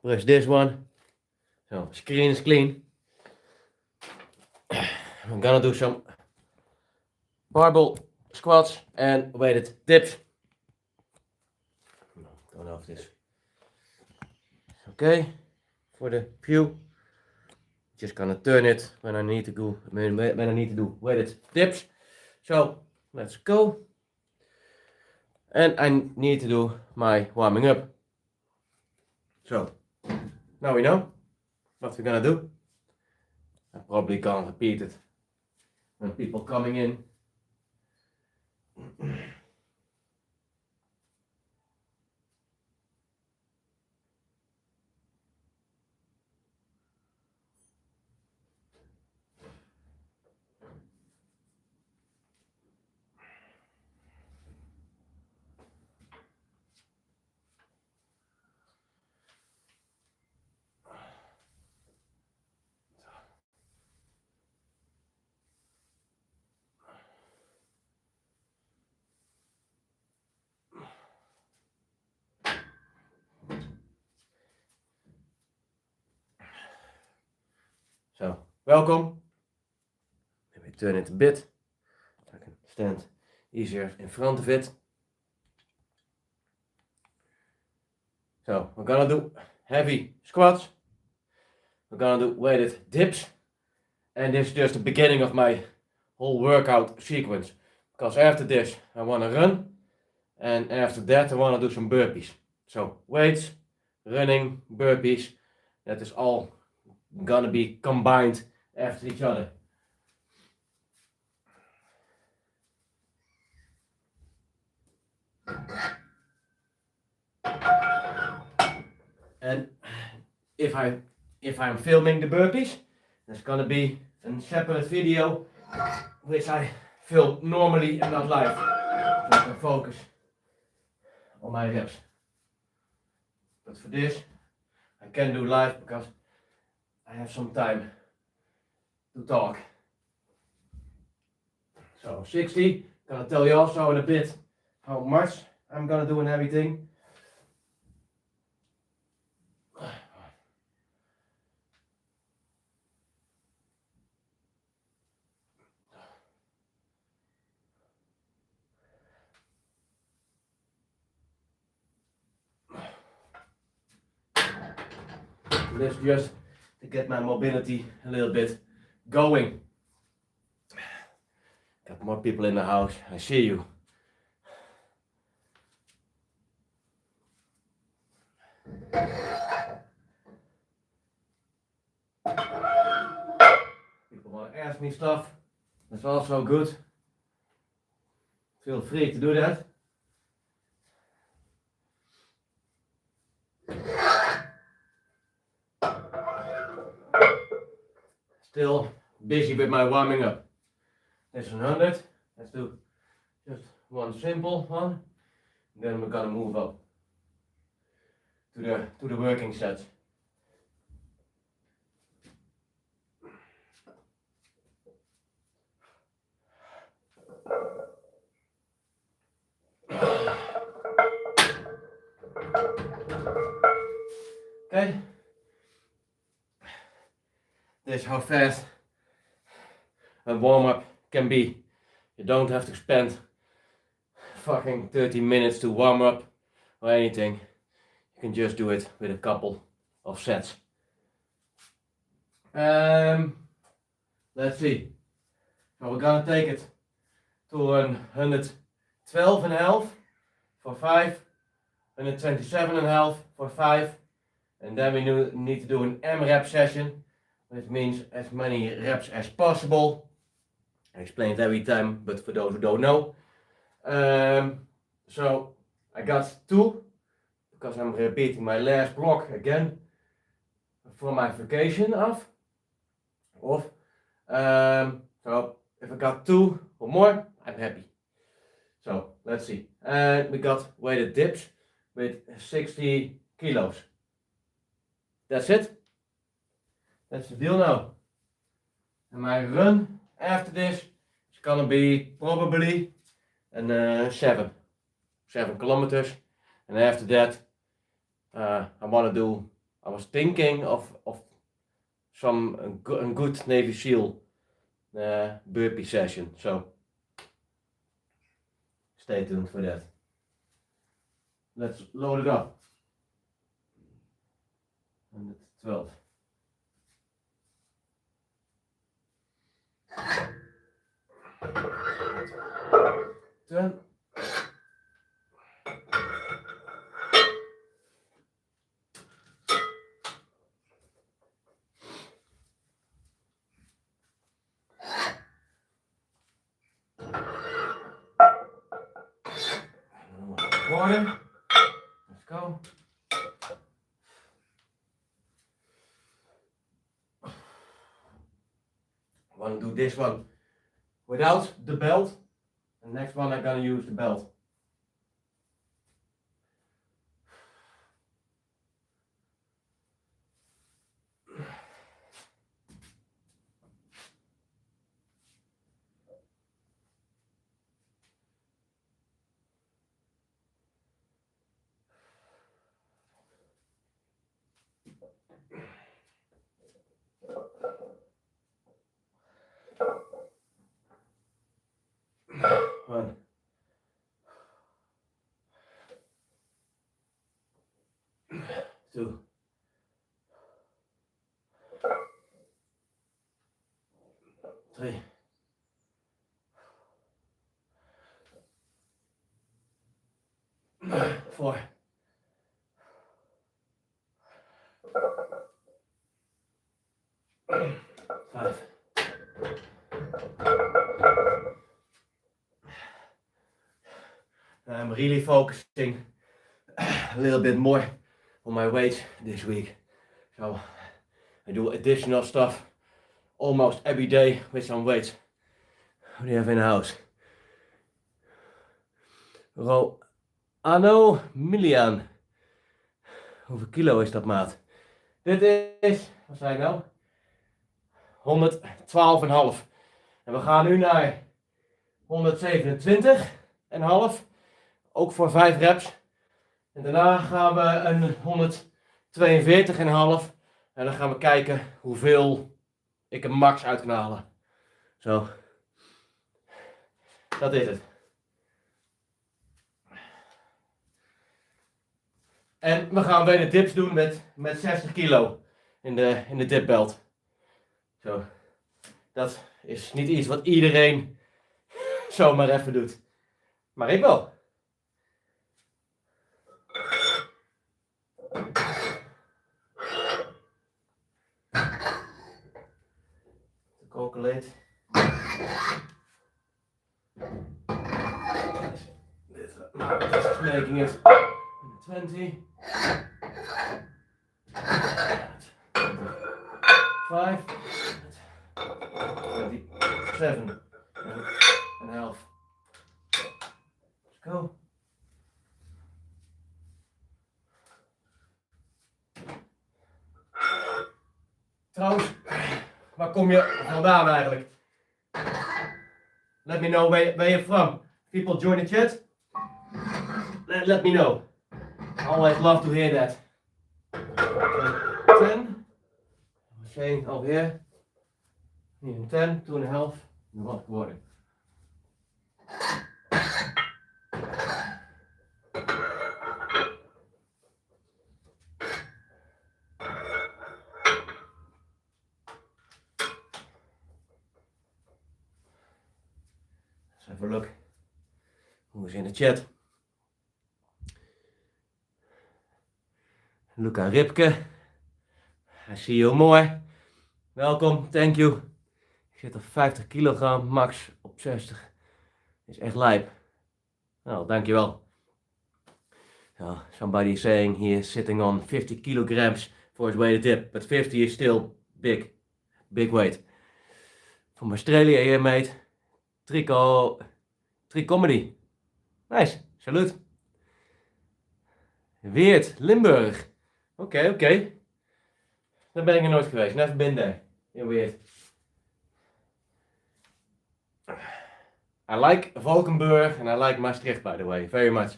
Brush this one. So screen is clean. I'm gonna do some barbell squats and weighted dips. Don't know if this is okay for the view. Just gonna turn it when I need to go when I need to do weighted dips. So let's go. And I need to do my warming up. So now we know what we're gonna do. I probably can't repeat it when people coming in. So, welcome. Let me turn it a bit so I can stand easier in front of it. So, we're gonna do heavy squats. We're gonna do weighted dips. And this is just the beginning of my whole workout sequence. Because after this, I wanna run. And after that, I wanna do some burpees. So, weights, running, burpees, that is all gonna be combined after each other. And if I'm filming the burpees, there's gonna be a separate video which I film normally and not live, so I can focus on my reps. But for this, I can do live because I have some time to talk. So 60, gonna tell you also in a bit how much I'm gonna do and everything. This just to get my mobility a little bit going. Got more people in the house, I see you. People want to ask me stuff, that's also good. Feel free to do that. Still busy with my warming up. This is 100. Let's do just one simple one. Then we're gonna move up to the working sets. Okay. This is how fast a warm-up can be. You don't have to spend fucking 30 minutes to warm up or anything. You can just do it with a couple of sets. Let's see. So we're gonna take it to 112.5 for 5, 127.5 for 5, and then we need to do an AMRAP session, which means as many reps as possible. I explain it every time, but for those who don't know. So I got 2, because I'm repeating my last block again for my vacation off. So if I got 2 or more, I'm happy. So let's see. And we got weighted dips with 60 kilos. That's it. That's the deal now. And my run after this is gonna be probably 7 kilometers. And after that, I want to do I was thinking of some a good Navy SEAL burpee session. So stay tuned for that. Let's load it up. 112. Turn. Water. Let's go. I want to do this one without the belt. The next one I'm gonna use the belt. One. 2. 3. 4. 5. I'm really focusing a little bit more on my weight this week. So I do additional stuff almost every day with some weights. What do you have in the house? Anno Milian. Hoeveel kilo is dat, maat? Dit is, wat zei ik nou? 112,5. En we gaan nu naar 127,5. Ook voor 5 reps. En daarna gaan we een 142,5. En dan gaan we kijken hoeveel ik er max uit kan halen. Zo. Dat is het. En we gaan weer de dips doen met 60 kilo in de dipbelt. Zo. Dat is niet iets wat iedereen zomaar even doet. Maar ik wel. Calculate. This is making it 20. 5. 27 and a half. Let's go. Trouwens, waar kom je vandaan eigenlijk? Let me know where you're from. People join the chat. Let me know. I always love to hear that. 10. Saying over here. 10, 2,5. En wat geworden. Let's have a look. Who's in the chat? Luca Ripke. I see you more. Welkom, thank you. Ik zit op 50 kilogram, max op 60. Is echt lijp. Nou, dankjewel. So, somebody saying he is sitting on 50 kilograms for his weighted dip, but 50 is still big weight. From Australia here, mate. Tri comedy. Nice, salut. Weert, Limburg. Oké. Daar ben ik nog nooit geweest. Never been there. In Weert. I like Valkenburg and I like Maastricht, by the way, very much.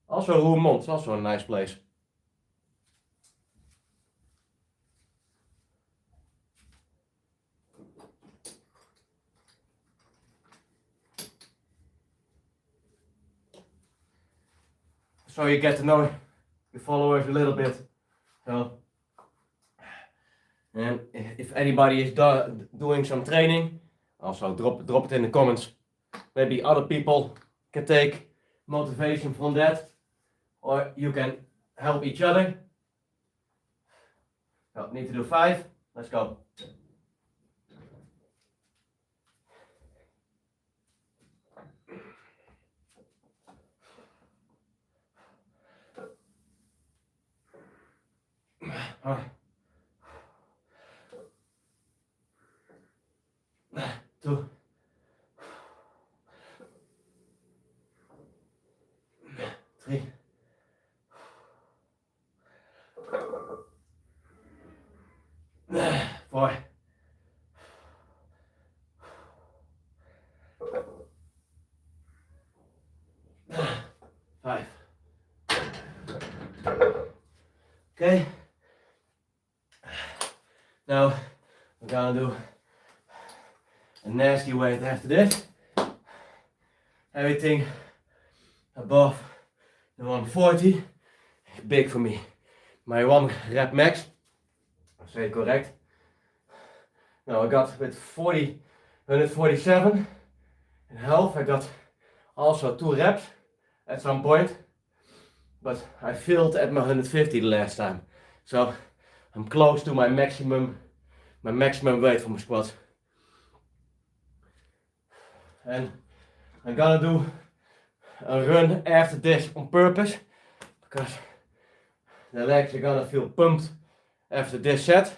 Also Roermond, it's also a nice place. so you get to know the followers a little bit. So, and if anybody is doing some training, also drop it in the comments. Maybe other people can take motivation from that, or you can help each other. So, need to do 5. Let's go. Two. 3. 4. 5. Okay. Now we're gonna do a nasty weight after this. Everything above the 140 is big for me. My 1 rep max, I say it correct. Now I got with 147 and half. I got also 2 reps at some point, but I failed at my 150 the last time. So I'm close to my maximum weight for my squats. And I'm gonna do a run after this on purpose, because the legs are gonna feel pumped after this set.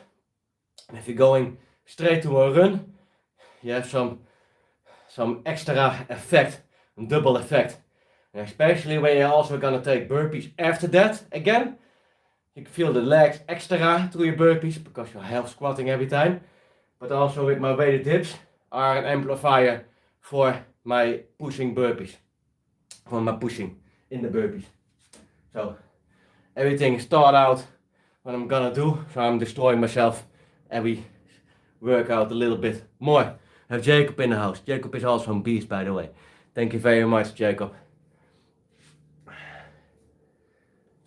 And if you're going straight to a run, you have some extra effect, a double effect. And especially when you're also gonna take burpees after that again, you can feel the legs extra through your burpees because you're half squatting every time. But also with my weighted dips are an amplifier for my pushing burpees, for my pushing in the burpees. So everything is thought out what I'm gonna do, so I'm destroying myself every workout a little bit more. I have Jacob in the house. Jacob is also a beast, by the way. Thank you very much, Jacob.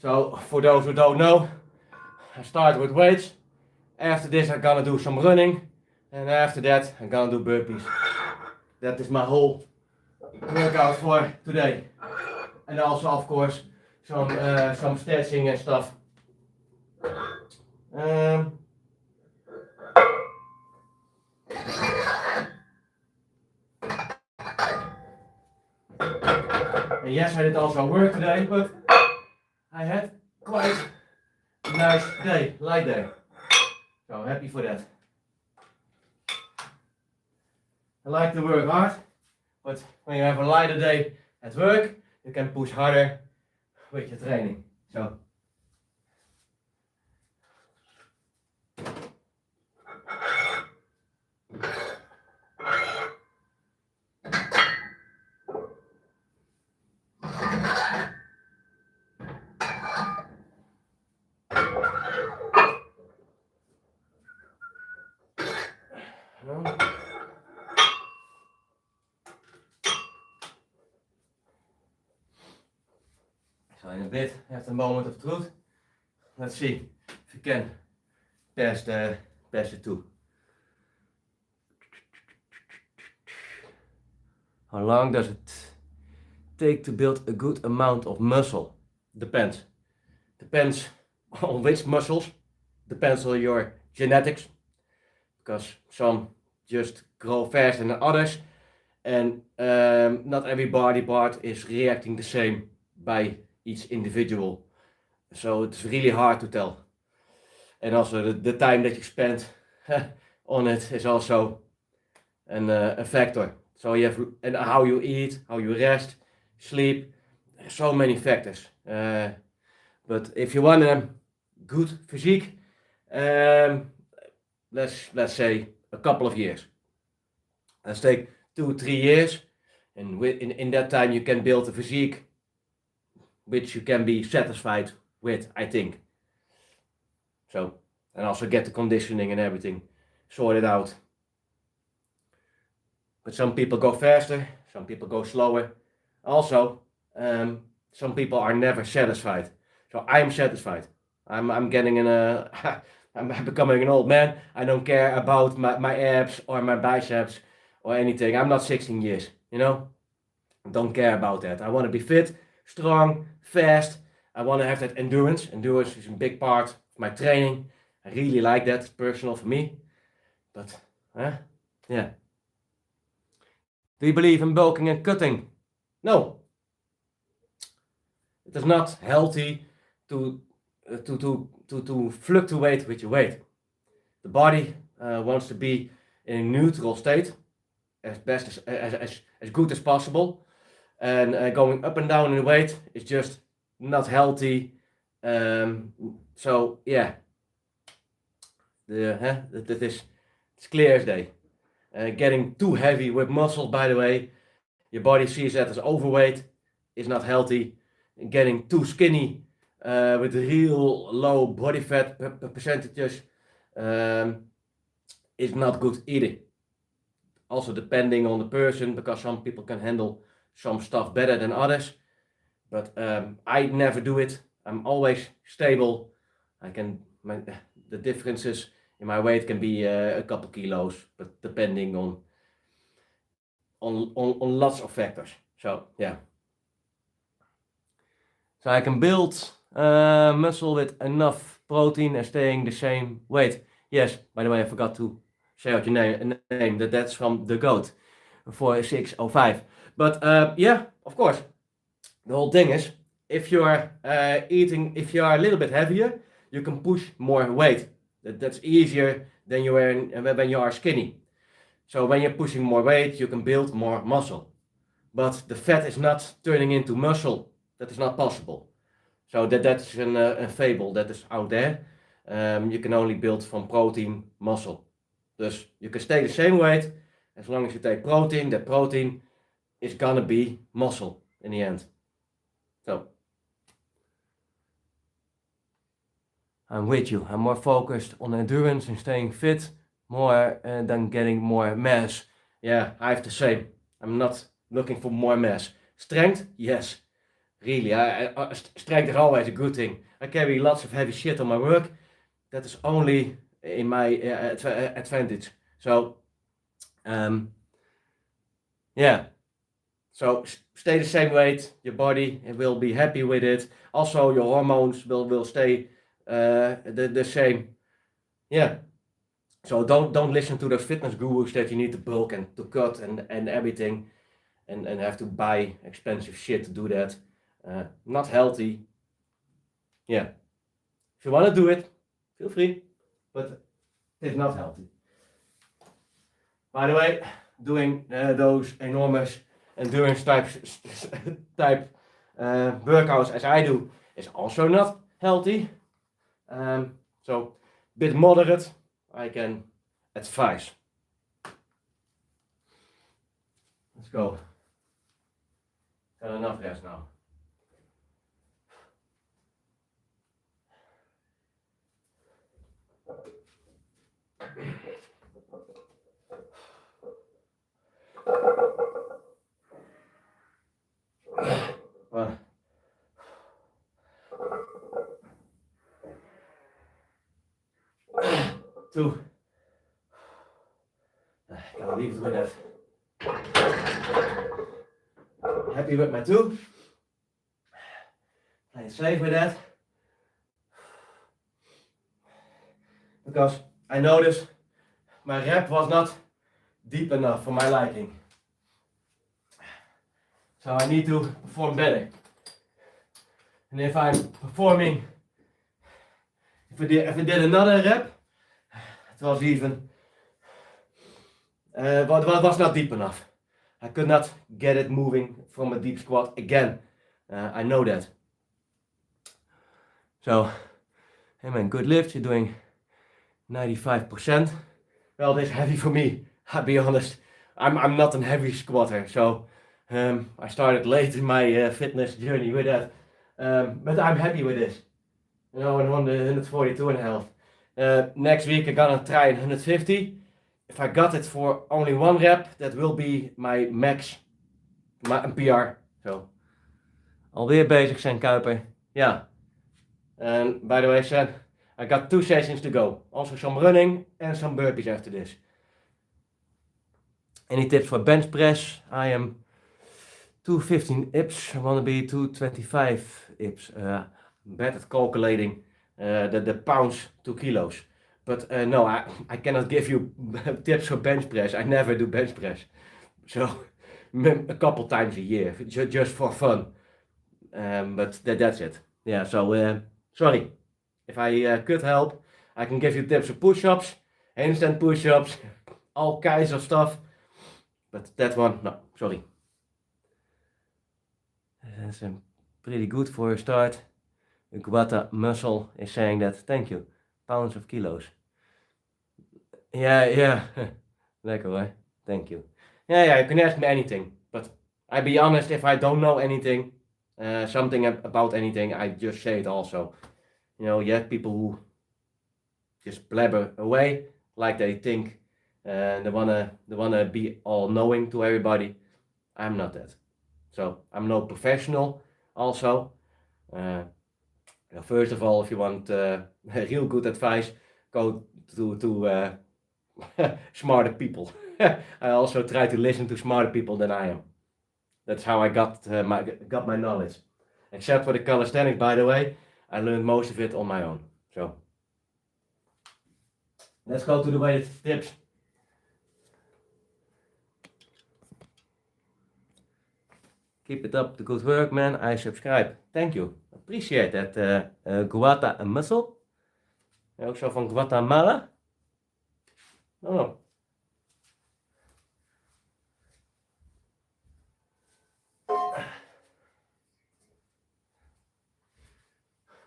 So for those who don't know, I start with weights. After this I'm gonna do some running, and after that I'm gonna do burpees. That is my whole workout for today. And also of course some stretching and stuff. And yes, I did also work today, but I had quite a nice day, light day. So I'm happy for that. I like to work hard, but when you have a lighter day at work, you can push harder with your training. So. So in a bit, after the moment of truth, let's see if you can pass the 2. How long does it take to build a good amount of muscle? Depends. Depends on which muscles. Depends on your genetics, because some just grow faster than others, and not every body part is reacting the same by each individual. So it's really hard to tell. And also the time that you spend on it is also a factor. So you have, and how you eat, how you rest, sleep, so many factors. But if you want a good physique, let's say a couple of years. Let's take 2-3 years, and in that time you can build a physique which you can be satisfied with, I think. So, and also get the conditioning and everything sorted out. But some people go faster, some people go slower. Also, some people are never satisfied. So I'm satisfied. I'm getting in a, I'm becoming an old man. I don't care about my abs or my biceps or anything. I'm not 16 years, you know? I don't care about that. I want to be fit, strong, fast. I want to have that endurance. Endurance is a big part of my training. I really like that. It's personal for me. But, yeah. Do you believe in bulking and cutting? No. It is not healthy to fluctuate with your weight. The body wants to be in a neutral state as best as good as possible, and going up and down in weight is just not healthy. So yeah, that is, it's clear as day. Getting too heavy with muscle, by the way, your body sees that as overweight, is not healthy. Getting too skinny with real low body fat percentages is not good either. Also depending on the person, because some people can handle some stuff better than others. But I never do it. I'm always stable. The differences in my weight can be a couple kilos, but depending on lots of factors. So yeah. So I can build muscle with enough protein and staying the same weight. Yes, by the way, I forgot to say out your name. That's from the goat for 605. But yeah, of course. The whole thing is, if you are if you are a little bit heavier, you can push more weight. That's easier than when you are skinny. So when you're pushing more weight, you can build more muscle. But the fat is not turning into muscle. That is not possible. So that's a fable that is out there. You can only build from protein muscle. Dus you can stay the same weight as long as you take protein. That protein is gonna be muscle in the end. So I'm with you. I'm more focused on endurance and staying fit more than getting more mass. Yeah, I have the same. I'm not looking for more mass. Strength, yes. Really, strength is always a good thing. I carry lots of heavy shit on my work. That is only in my advantage. So, yeah. So stay the same weight. Your body will be happy with it. Also, your hormones will stay the same. Yeah. So don't listen to those fitness gurus that you need to bulk and to cut and everything, and have to buy expensive shit to do that. Not healthy. Yeah. If you want to do it, feel free, but it's not healthy. By the way, doing those enormous endurance type workouts as I do is also not healthy. So a bit moderate, I can advise. Let's go. Got enough rest now. One. 2. Gotta leave it with that. Happy with my 2. Play it safe with that. Because I noticed my rep was not deep enough for my liking. So I need to perform better. And if I'm performing, if I did another rep, it was even, was not deep enough. I could not get it moving from a deep squat again. I know that. So, hey man, good lift. You're doing 95%. Well, this is heavy for me. I'll be honest. I'm not a heavy squatter, so I started late in my fitness journey with that. But I'm happy with this. You know, I'm on the 142.5. Next week I'm gonna try 150. If I got it for only 1 rep, that will be my max, my PR. So Alweer bezig zijn, Kuiper. Ja. And by the way, son, I got 2 sessions to go. Also some running and some burpees after this. Any tips for bench press? I am 215 IPS. I want to be 225 IPS. Bad at calculating the pounds to kilos. But no, I cannot give you tips for bench press. I never do bench press. So a couple times a year, just for fun. But that's it. Yeah, so sorry. If I could help, I can give you tips for push-ups, handstand push-ups, all kinds of stuff. But that one, no, sorry. That's pretty good for a start. Guata muscle is saying that. Thank you. Pounds of kilos. Yeah. Lekker hoor. Thank you. Yeah, you can ask me anything. But I be honest, if I don't know anything, something about anything, I just say it also. You know, you have people who just blabber away like they think they wanna be all knowing to everybody. I'm not that. So I'm no professional also. First of all, if you want real good advice, go to smarter people. I also try to listen to smarter people than I am. That's how I got my knowledge. Except for the calisthenics, by the way, I learned most of it on my own. So let's go to the weighted tips. Keep it up, the good work, man. I subscribe. Thank you. Appreciate that. Guata muscle. En ook zo van Guatemala. Oh.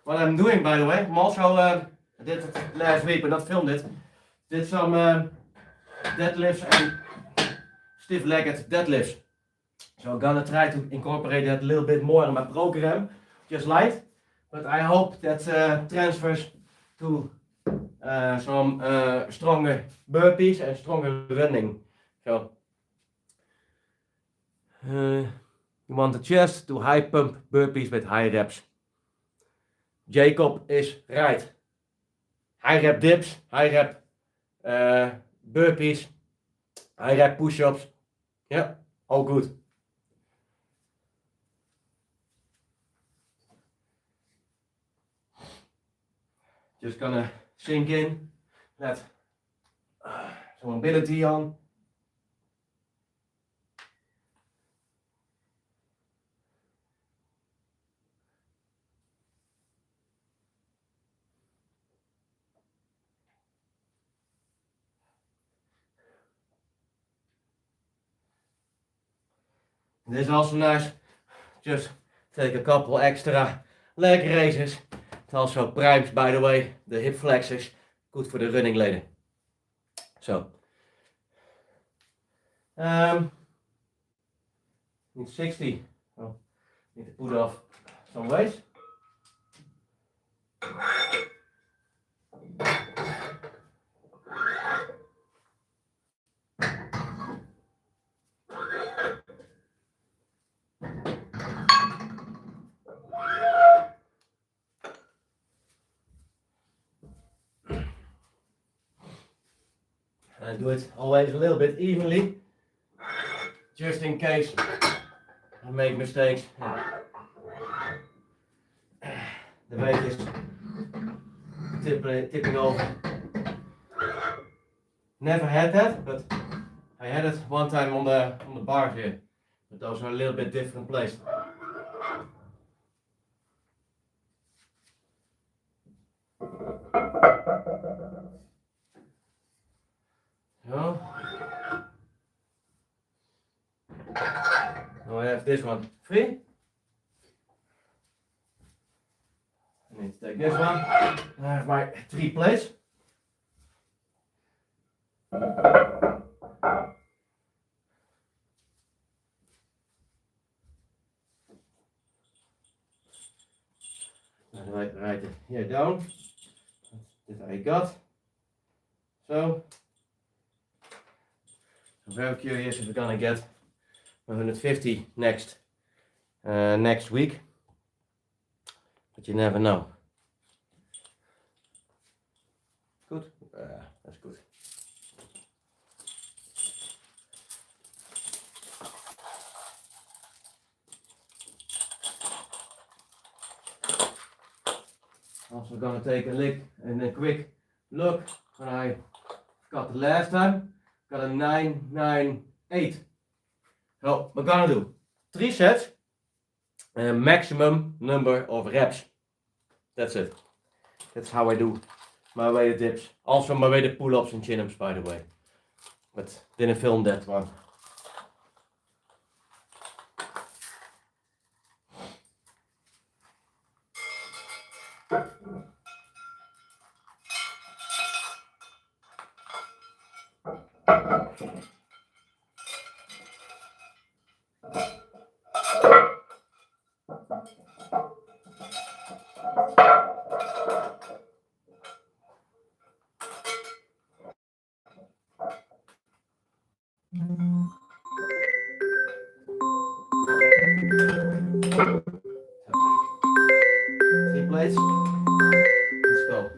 What I'm doing, by the way, I'm also, I did it last week but not filmed it. Did some deadlifts and stiff-legged deadlifts. So I'm gonna try to incorporate that a little bit more in my program, just light. But I hope that transfers to some stronger burpees and stronger running. So you want the chest, do high pump burpees with high reps. Jacob is right. High rep dips, high rep burpees, high rep push-ups. Yeah, all good. Just gonna sink in, let some mobility on. This is also nice, just take a couple extra leg raises. It also primes, by the way, the hip flexors, good for the running later. So, need 60, oh, need to put off some weights. I do it always a little bit evenly, just in case I make mistakes. The weight is tipping over. Never had that, but I had it one time on the bars here. But those are a little bit different placed. So, now I have this one free. I need to take this one. I have my 3 plates. Write it here down. That I got. So, I'm very curious if we're gonna get 150 next week. But you never know. Good? That's good. Also gonna take a quick look when I got the last time. Got a 998. So we're gonna do 3 sets and maximum number of reps. That's it. That's how I do my weighted dips. Also my weighted pull-ups and chin-ups, by the way. But didn't film that one. Three plates. Let's go.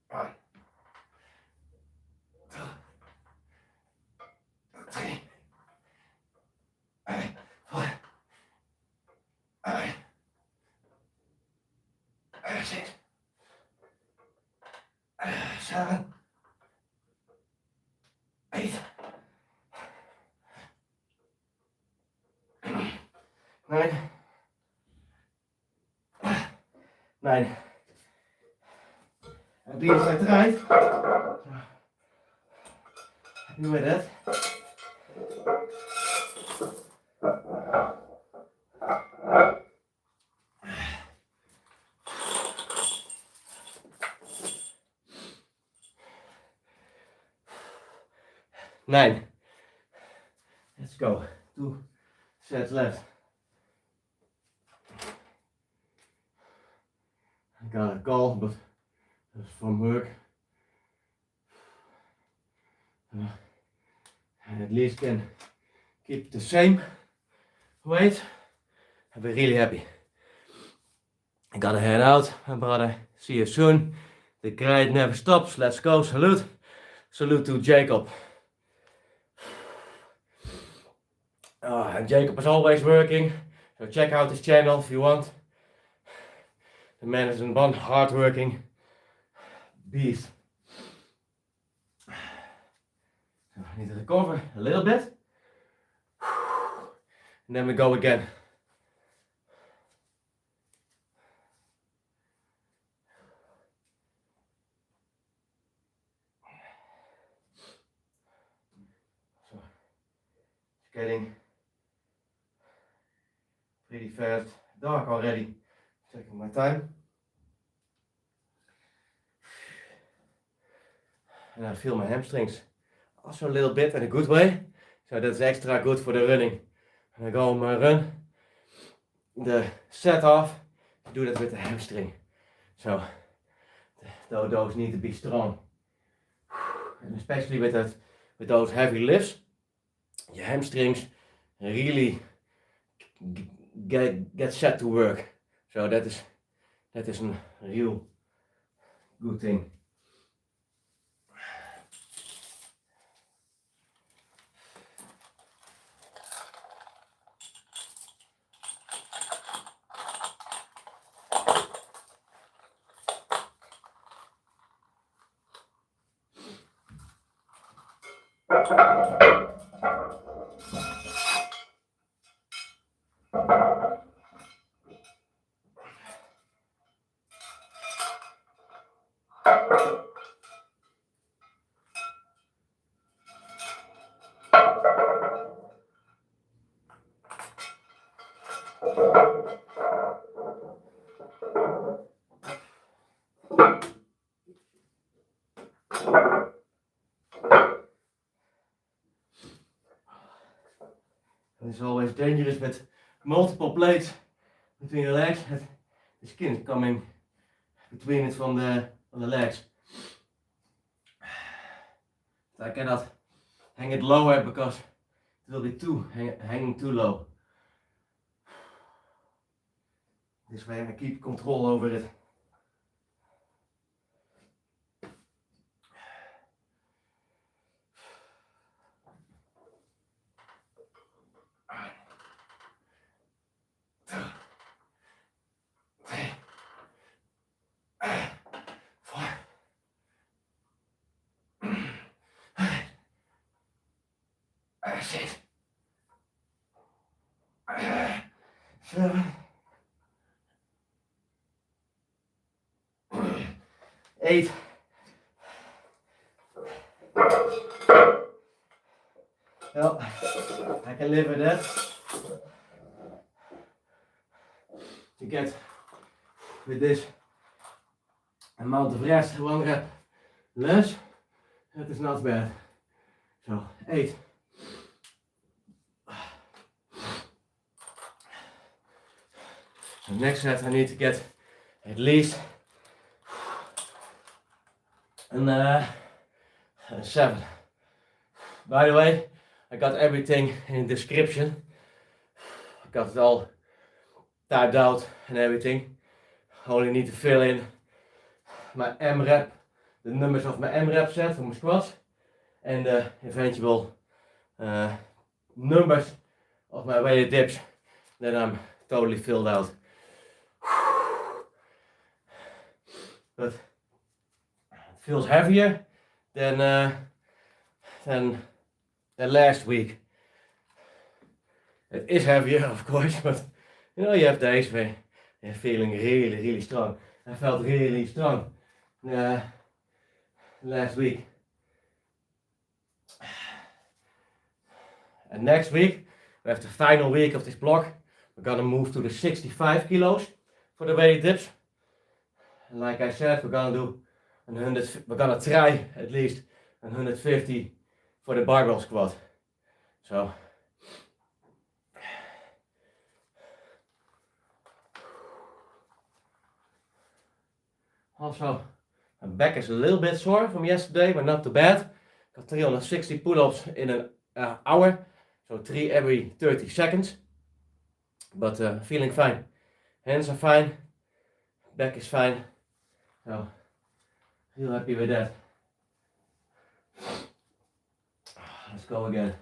One, two, three, four, 6, 7, 8, 9, 9. At least I tried. Happy with that. Nine. Let's go. 2 sets left. I got a call, but it's from work. I at least can keep the same weight. I'll be really happy. I gotta head out, my brother. See you soon. The grind never stops. Let's go. Salute. Salute to Jacob. And Jacob is always working, so check out his channel if you want. The man is one hard-working beast. So I need to recover a little bit, and then we go again. So it's getting pretty fast dark already. Checking my time. And I feel my hamstrings also a little bit in a good way. So that's extra good for the running. When I go on my run, the set off, I do that with the hamstring. So those need to be strong. And especially with those heavy lifts, your hamstrings really get set to work. So that is a real good thing. It's always dangerous with multiple plates between the legs. The skin is coming between it from the legs. So I cannot hang it lower because it will be hanging too low. This way I keep control over it. Six, 7, 8. Well, I can live with that. To get with this amount of rest, 1 rep less, that is not bad. So 8. The next set I need to get at least a 7. By the way, I got everything in the description. I got it all typed out and everything. I only need to fill in my AMRAP, the numbers of my AMRAP set for my squats, and the eventual numbers of my weighted dips. Then I'm totally filled out. But it feels heavier than last week. It is heavier, of course, but you know, you have days where you're feeling really strong. I felt really strong last week. And next week, we have the final week of this block. We're gonna move to the 65 kilos for the weighted dips. And like I said, we're gonna do we're gonna try at least 150 for the barbell squat. So also my back is a little bit sore from yesterday, but not too bad. Got 360 pull-ups in an hour, so 3 every 30 seconds. But feeling fine. Hands are fine, back is fine. So real happy with that. Let's go again.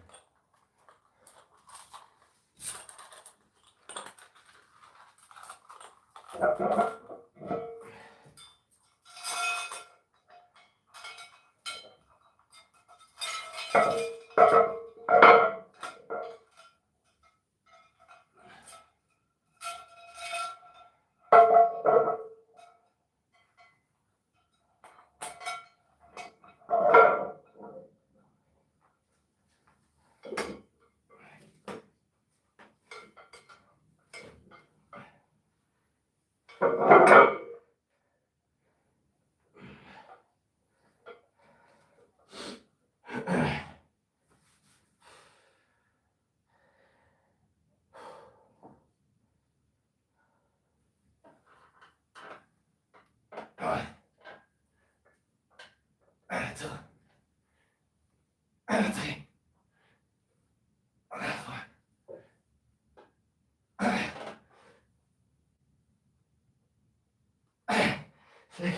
Six.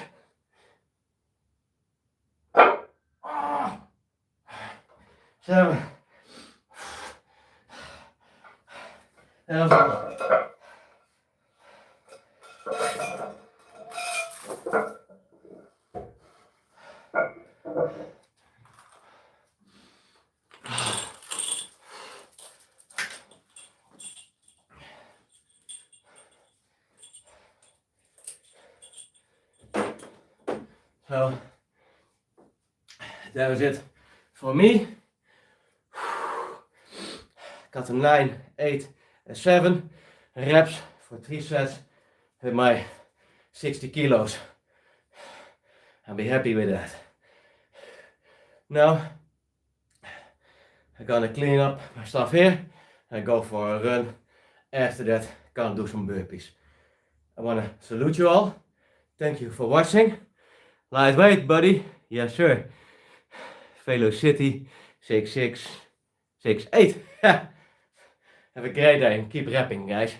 Seven. So that was it for me. Got a 9, 8 and 7 reps for 3 sets with my 60 kilos. I'll be happy with that. Now I'm gonna clean up my stuff here and go for a run After that, gonna do some burpees. I wanna salute you all. Thank you for watching. Lightweight, buddy. Yes, sir. Velocity, 6'6", 6'8". Have a great day and keep rapping, guys.